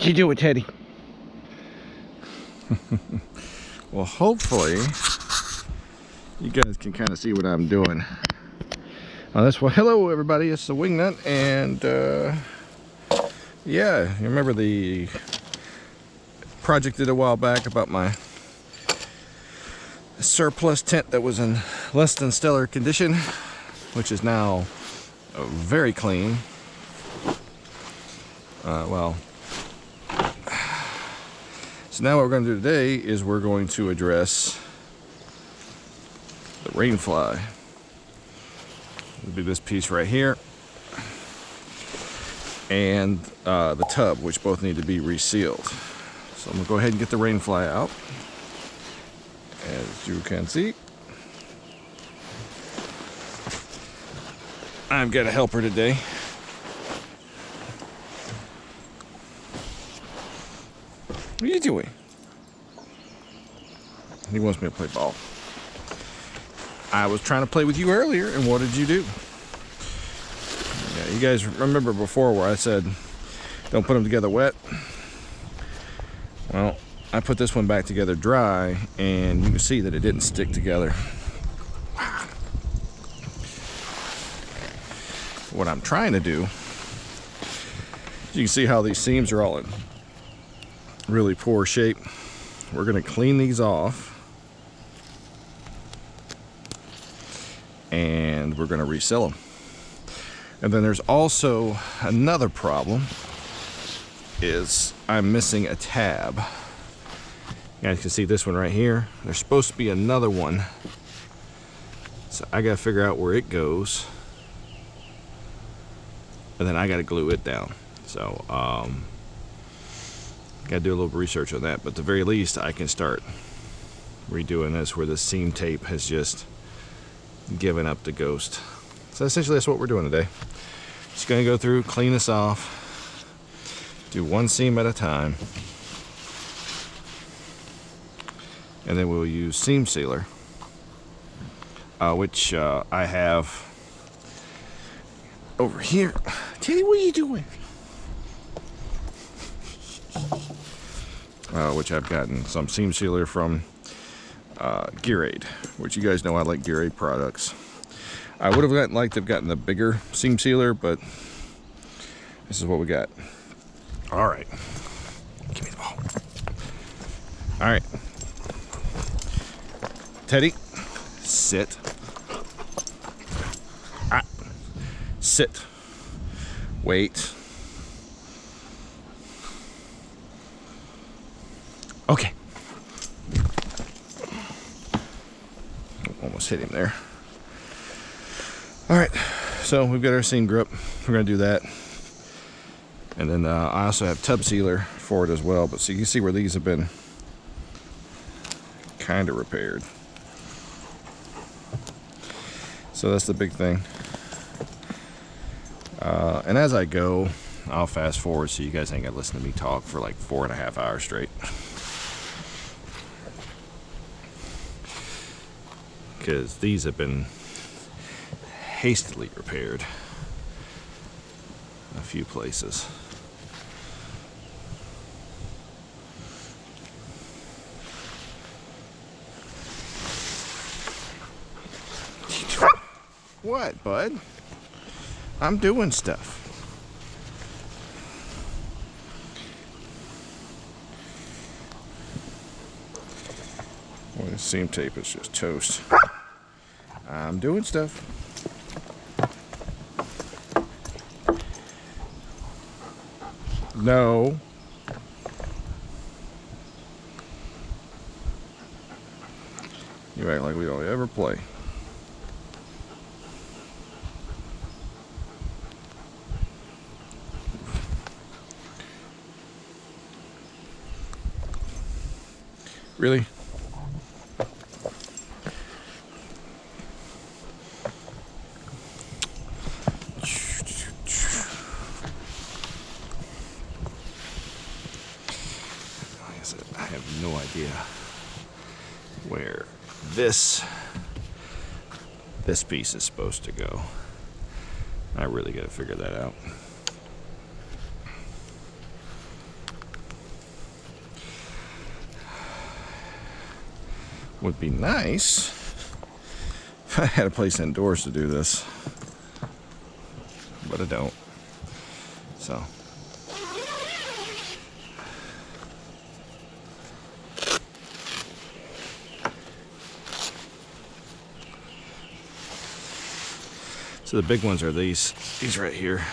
What you doing, Teddy? Well, hopefully you guys can kind of see what I'm doing. Well, hello everybody, it's the Wingnut, and yeah, you remember the project did a while back about my surplus tent that was in less than stellar condition, which is now very clean. Well, so now what we're going to do today is we're going to address the rainfly. It'll be this piece right here and the tub, which both need to be resealed. So I'm going to go ahead and get the rainfly out. As you can see, I've got a helper today. What are you doing? He wants me to play ball. I was trying to play with you earlier, and what did you do? Yeah, you guys remember before where I said don't put them together wet? Well, I put this one back together dry, and you can see that it didn't stick together. What I'm trying to do, you can see how these seams are all in really poor shape. We're going to clean these off, and we're going to reseal them. And then there's also another problem, is I'm missing a tab. You guys can see this one right here. There's supposed to be another one, so I gotta figure out where it goes, and then I gotta glue it down. So gotta do a little research on that, but at the very least I can start redoing this where the seam tape has just given up the ghost. So essentially that's what we're doing today. Just gonna go through, clean this off, do one seam at a time, and then we'll use seam sealer, which I have over here. Teddy, what are you doing? Which I've gotten some seam sealer from GearAid, which you guys know I like GearAid products. I would have liked to have gotten the bigger seam sealer, but this is what we got. All right, give me the ball. All right, Teddy, sit. Sit. Wait. Okay. Almost hit him there. All right, so we've got our seam grip. We're gonna do that. And then I also have tub sealer for it as well, but so you can see where these have been kind of repaired. So that's the big thing. And as I go, I'll fast forward so you guys ain't gotta listen to me talk for like 4.5 hours straight. Because these have been hastily repaired a few places. What, bud? I'm doing stuff. Well, this seam tape is just toast. I'm doing stuff. No. You act like we don't ever play. Really? Like I said, I have no idea where this piece is supposed to go. I really got to figure that out. would be nice if I had a place indoors to do this, but I don't. So the big ones are these right here.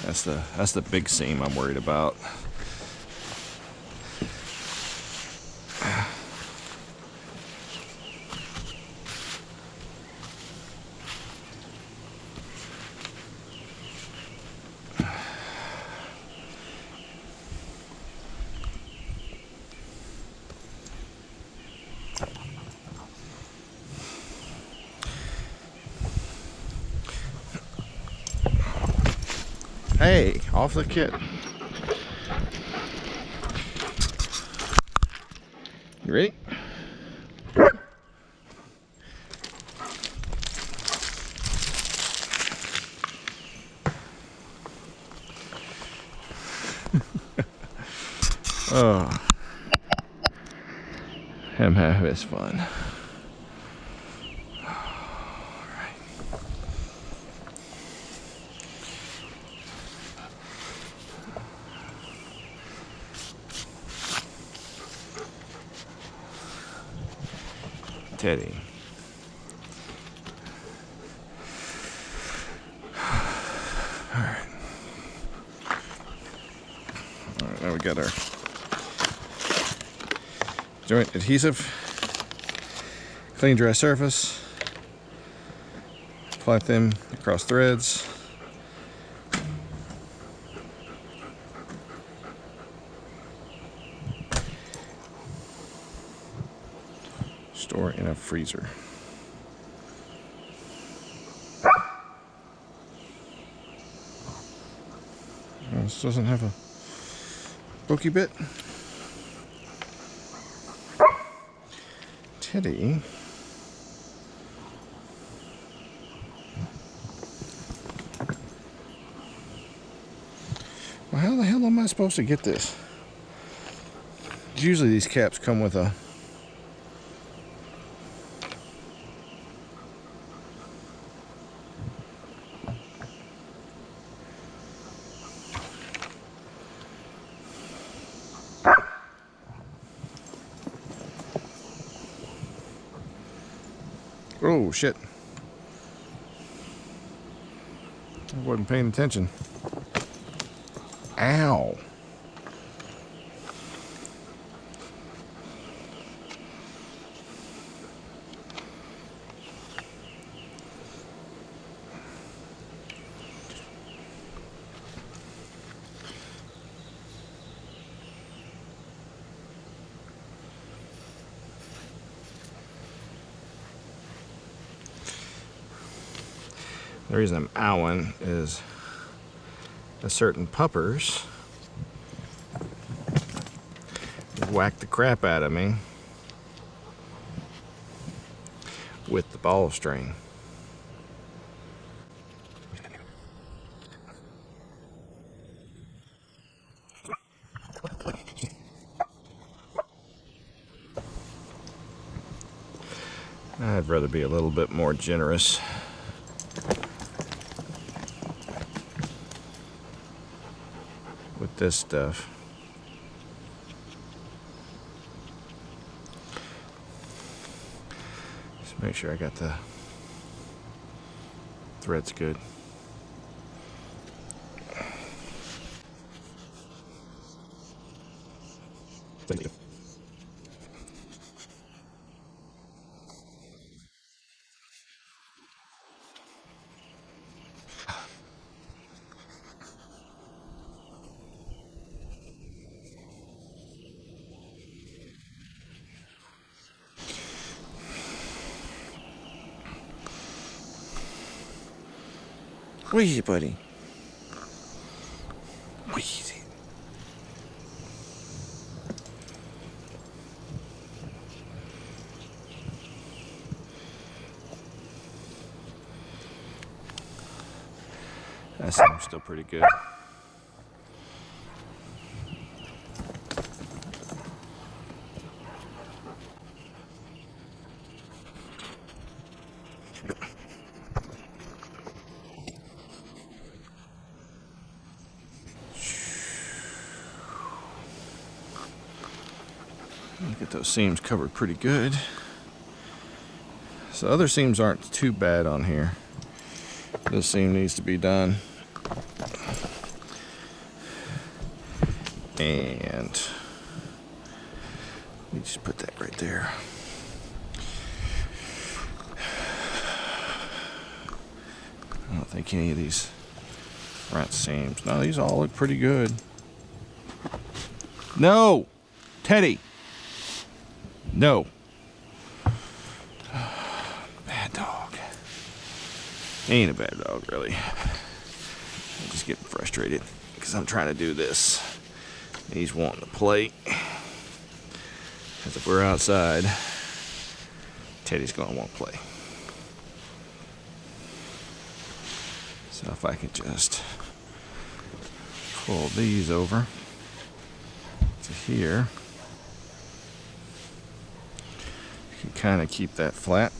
That's the big seam I'm worried about. Hey, off the kit. You ready? Oh, him have his fun. Teddy. Alright, now we got our joint adhesive, clean dry surface, apply them across threads. Store in a freezer. This doesn't have a pokey bit. Teddy. Well, how the hell am I supposed to get this? Usually these caps come with a oh shit. I wasn't paying attention. Ow. The reason I'm owing is a certain puppers whacked the crap out of me with the ball string. I'd rather be a little bit more generous. With this stuff. Just make sure I got the threads good. Thank you. Wheezy, buddy. Wheezy. That seems still pretty good. Get those seams covered pretty good. So other seams aren't too bad on here. This seam needs to be done. And we just put that right there. I don't think any of these front seams. No, these all look pretty good. No! Teddy! No. Bad dog. Ain't a bad dog, really. I'm just getting frustrated because I'm trying to do this. He's wanting to play. Because if we're outside, Teddy's going to want to play. So if I can just pull these over to here, you can kind of keep that flat.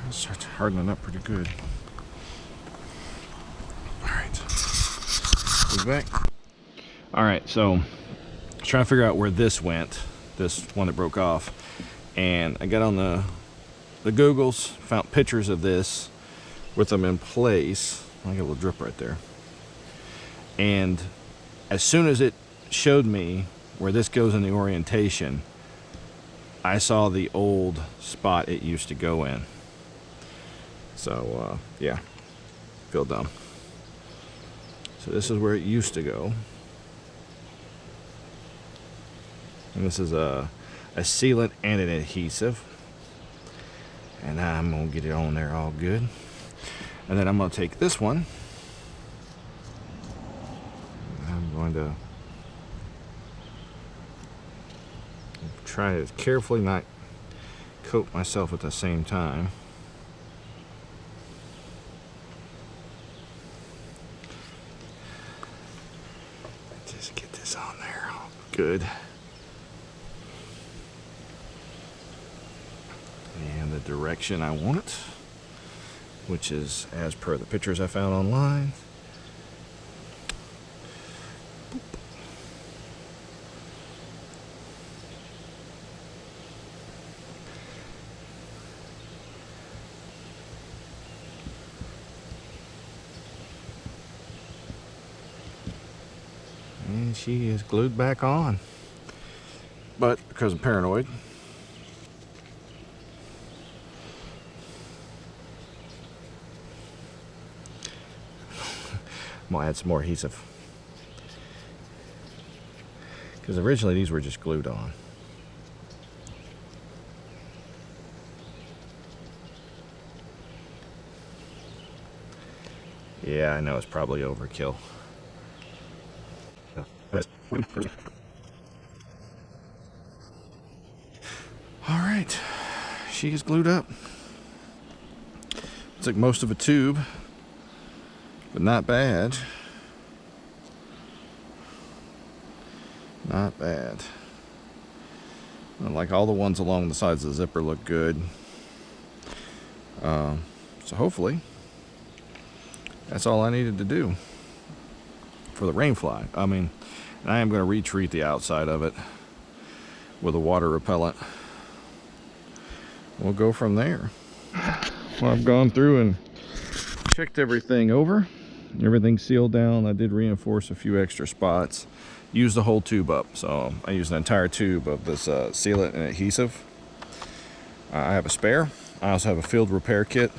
Starts hardening up pretty good. Alright. Back. Alright, so I was trying to figure out where this went, this one that broke off. And I got on the Googles, found pictures of this with them in place. I got a little drip right there. And as soon as it showed me where this goes in the orientation, I saw the old spot it used to go in. So, yeah, feel dumb. So this is where it used to go. And this is a sealant and an adhesive. And I'm going to get it on there all good. And then I'm going to take this one. I'm going to try to carefully not coat myself at the same time. Just get this on there all good. And the direction I want it, which is as per the pictures I found online. And she is glued back on. But because I'm paranoid, I'm gonna add some more adhesive. Because originally these were just glued on. Yeah, I know it's probably overkill. All right, she is glued up. It's like most of a tube, but not bad. Not bad. And like all the ones along the sides of the zipper look good. So hopefully that's all I needed to do for the rainfly. I mean, and I am going to retreat the outside of it with a water repellent. We'll go from there. Well, I've gone through and checked everything over. Everything's sealed down. I did reinforce a few extra spots. Used the whole tube up. So I used an entire tube of this sealant and adhesive. I have a spare. I also have a field repair kit,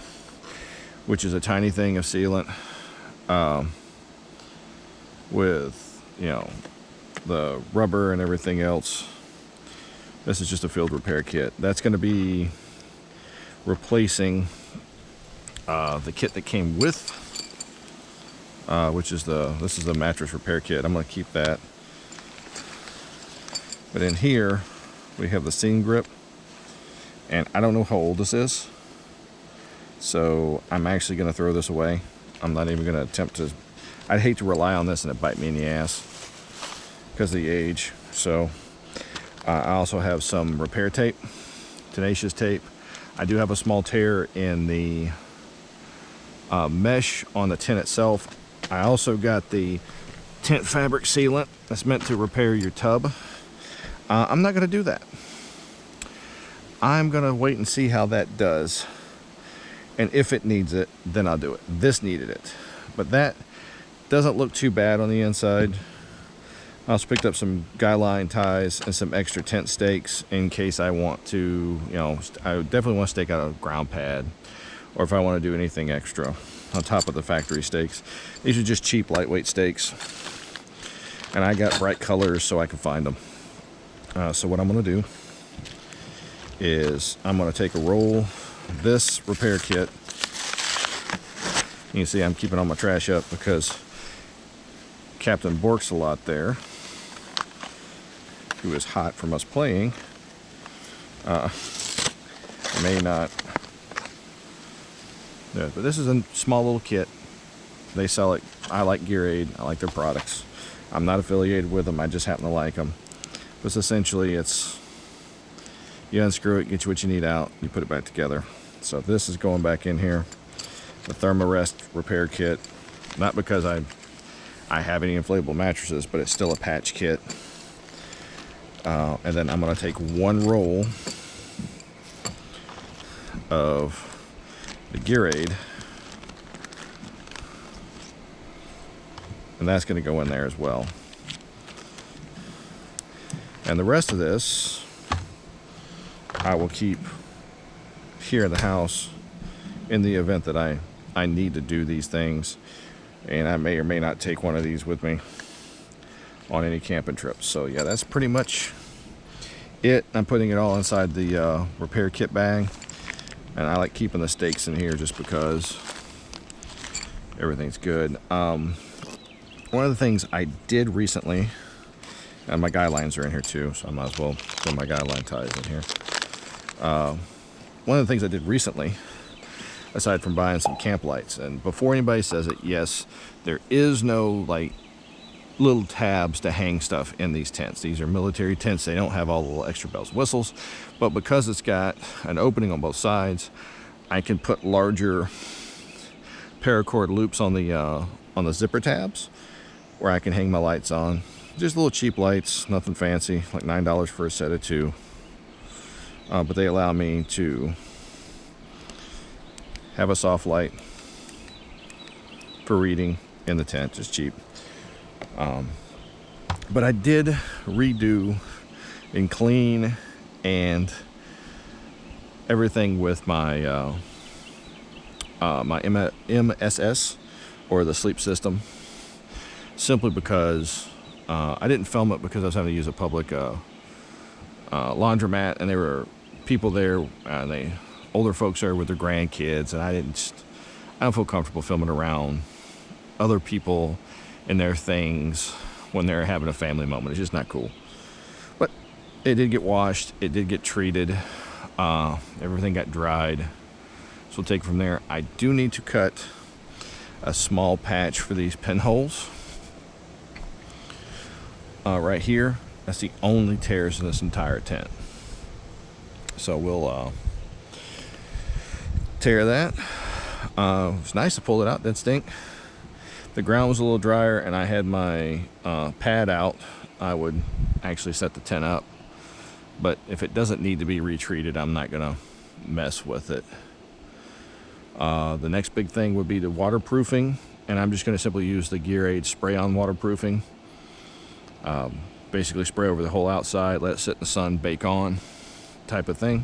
which is a tiny thing of sealant with, you know, the rubber and everything else. This is just a field repair kit. That's going to be replacing the kit that came with, which is this is the mattress repair kit. I'm going to keep that. But in here, we have the seam grip, and I don't know how old this is, so I'm actually going to throw this away. I'm not even going to attempt to. I'd hate to rely on this and it bite me in the ass because of the age. So I also have some repair tape, tenacious tape. I do have a small tear in the mesh on the tent itself. I also got the tent fabric sealant that's meant to repair your tub. I'm not going to do that. I'm going to wait and see how that does. And if it needs it, then I'll do it. This needed it. But that doesn't look too bad on the inside. I also picked up some guy line ties and some extra tent stakes in case I want to, you know, I definitely want to stake out a ground pad, or if I want to do anything extra on top of the factory stakes. These are just cheap, lightweight stakes. And I got bright colors so I can find them. So what I'm going to do is I'm going to take a roll of this repair kit. You can see I'm keeping all my trash up because Captain Bork's a lot there, who is hot from us playing, may not. Yeah, but this is a small little kit. They sell it. I like GearAid. I like their products. I'm not affiliated with them. I just happen to like them. But essentially, it's you unscrew it, get you what you need out, you put it back together. So this is going back in here. The Thermarest repair kit. Not because I have any inflatable mattresses, but it's still a patch kit. And then I'm going to take one roll of the GearAid, and that's going to go in there as well. And the rest of this I will keep here in the house in the event that I need to do these things. And I may or may not take one of these with me on any camping trips. So yeah, that's pretty much it. I'm putting it all inside the repair kit bag. And I like keeping the stakes in here just because everything's good. One of the things I did recently, and my guy lines are in here too, so I might as well throw my guy line ties in here. One of the things I did recently, aside from buying some camp lights, and before anybody says it, yes, there is no like little tabs to hang stuff in these tents. These are military tents. They don't have all the little extra bells and whistles, but because it's got an opening on both sides, I can put larger paracord loops on the zipper tabs where I can hang my lights on. Just little cheap lights, nothing fancy, like $9 for a set of two. But they allow me to have a soft light for reading in the tent, just cheap. But I did redo and clean and everything with my my MSS, or the sleep system, simply because I didn't film it because I was having to use a public laundromat, and there were people there, and older folks there with their grandkids, and I don't feel comfortable filming around other people and their things when they're having a family moment. It's just not cool. But it did get washed, it did get treated, everything got dried, so we'll take it from there. I do need to cut a small patch for these pinholes right here. That's the only tears in this entire tent, so we'll tear that. It's nice to pull it out, didn't stink. The ground was a little drier and I had my pad out. I would actually set the tent up, but if it doesn't need to be retreated, I'm not gonna mess with it. The next big thing would be the waterproofing, and I'm just gonna simply use the GearAid spray-on waterproofing. Basically spray over the whole outside, let it sit in the sun, bake on type of thing,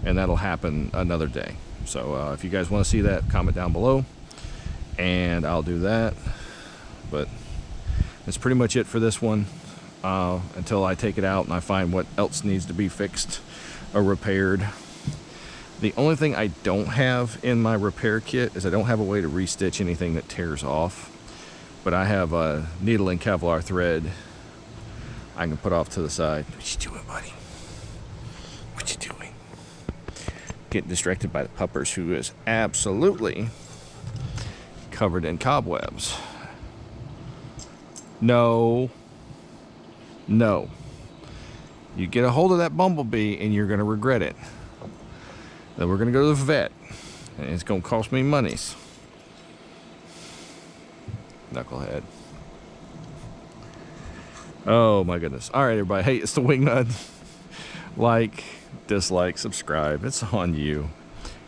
and that'll happen another day. So if you guys want to see that, comment down below and I'll do that. But that's pretty much it for this one, until I take it out and I find what else needs to be fixed or repaired. The only thing I don't have in my repair kit is I don't have a way to restitch anything that tears off. But I have a needle and Kevlar thread I can put off to the side. What you doing, buddy? What you doing? Getting distracted by the puppers, who is absolutely covered in cobwebs. No. No. You get a hold of that bumblebee and you're going to regret it. Then we're going to go to the vet. And it's going to cost me monies. Knucklehead. Oh my goodness. Alright everybody. Hey, it's the Wingnut. Like, dislike, subscribe. It's on you.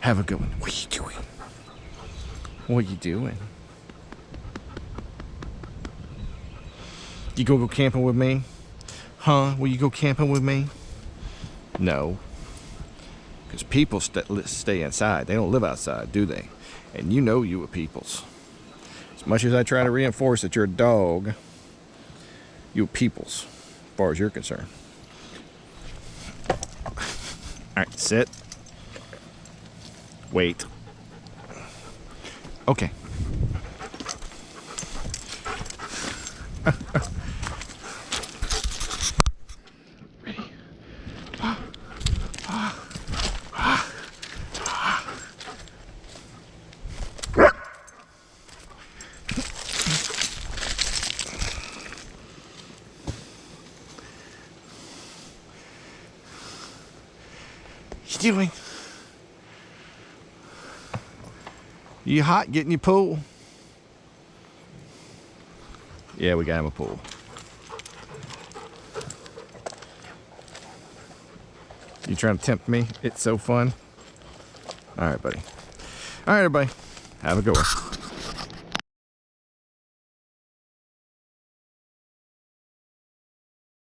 Have a good one. What are you doing? What are you doing? You gonna go camping with me? Huh? Will you go camping with me? No. Because people stay inside. They don't live outside, do they? And you know you are peoples. As much as I try to reinforce that you're a dog, you are peoples, as far as you're concerned. Alright, sit. Wait. Okay. Ready? What you doing? You hot getting your pool? Yeah, we got him a pool. You trying to tempt me? It's so fun. All right, buddy. All right, everybody. Have a good one.